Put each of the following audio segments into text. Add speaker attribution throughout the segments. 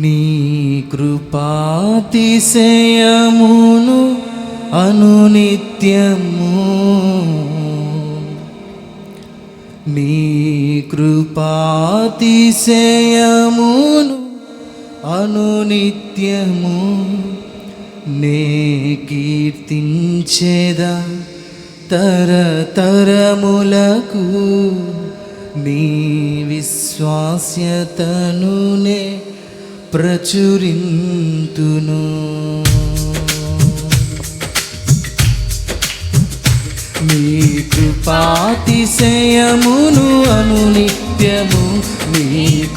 Speaker 1: నీ కృపాతిశయమును అనునిత్యము, నీ కృపాతిశయమును అనునిత్యము నే కీర్తించెదా తరతరములకు, నీ విశ్వాస్యతను నే ప్రచురింతును. నీ కృపాతిశయమును అనునిత్యము, నీ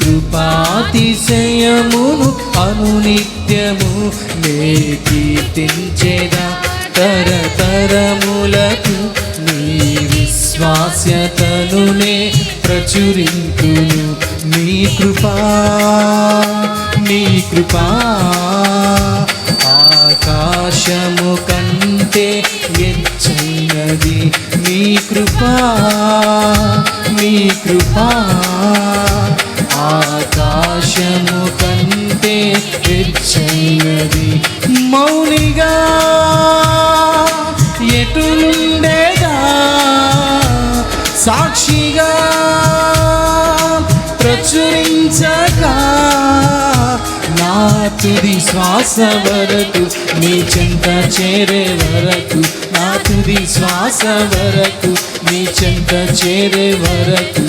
Speaker 1: కృపాతిశయమును అనునిత్యము నే కీర్తించెదా తరతరములకు, నీ విశ్వాస్యతను నే ప్రచురింతును. నీ కృపా ఆకాశము కంటే ఎచ్చైనది, నీ కృపా ఆకాశము కంటే ఎచ్చైనది. మౌనిగా ఎటునుండేదా, సాక్షిగా ప్రచురించగా, నా తుది శ్వాస వరకు నీ చెంత చేరే వరకు, నా తుది శ్వాస వరకు నీ చెంత చేరే వరకు,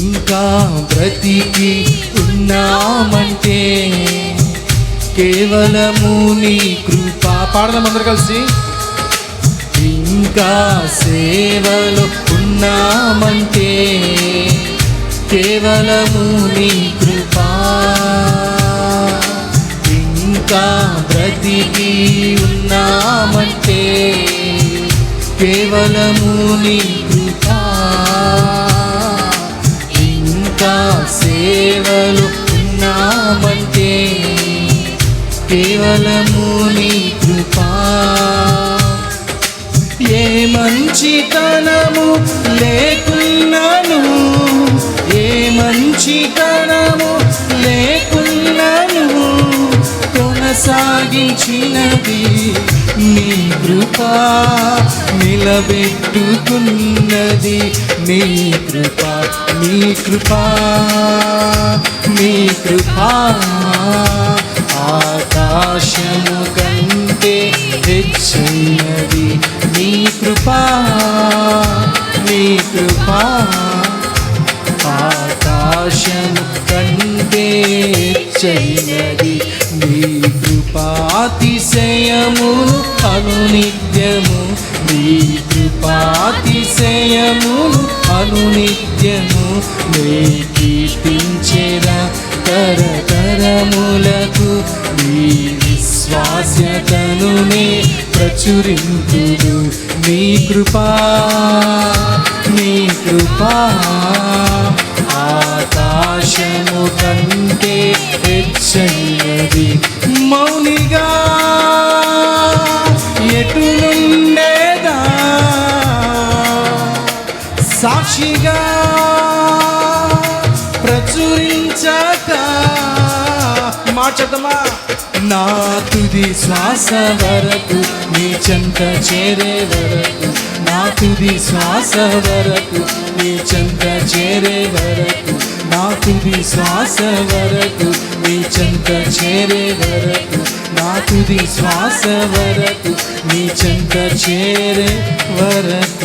Speaker 1: ఇంకా బ్రతికి ఉన్నామంటే కేవలము నీ కృప. పాడదాం అందరు కలిసి. ఇంకా సేవలో ఉన్నామంటే కేవలము నీ కృపా, ఇంకా బ్రతికి ఉన్నామంటే కేవలము నీ కృపా, ఇంకా సేవలో ఉన్నామంటే కేవలము నీ కృపా. ఏ మంచితనము లేకున్నాను, ఏ మంచితనము లేకున్నాను, కొనసాగించినది నీ కృపా, నిలబెట్టుకున్నది నీ కృపా, నీ కృపా, నీ కృపా ఆకాశము కంటే హెచ్చైనది, నీ కృపా, నీ కృపా ఆకాశము కంటే హెచ్చైనది. నీ కృపాతిశయమును అనునిత్యము, నీ కృపాతిశయమును అనునిత్యము నే కీర్తించెదా తరతరములకు, నీ విశ్వాస్యతను నే ప్రచురింతును. నీ కృపా ఆకాశము కంటే హెచ్చైనది. మౌనిగా ఎటునుండేదా, సాక్షిగా ప్రచురించక, మార్చదమా నా తుది శ్వాస వరకు నీ చెంత చేరే వరకు, నా తుది శ్వాస వరకు నీ చెంత చేరే వరకు, నా తుది శ్వాస వరకు నీ చెంత చేరే వరకు, నా తుది శ్వాస వరకు నీ చెంత చేరే వరకు.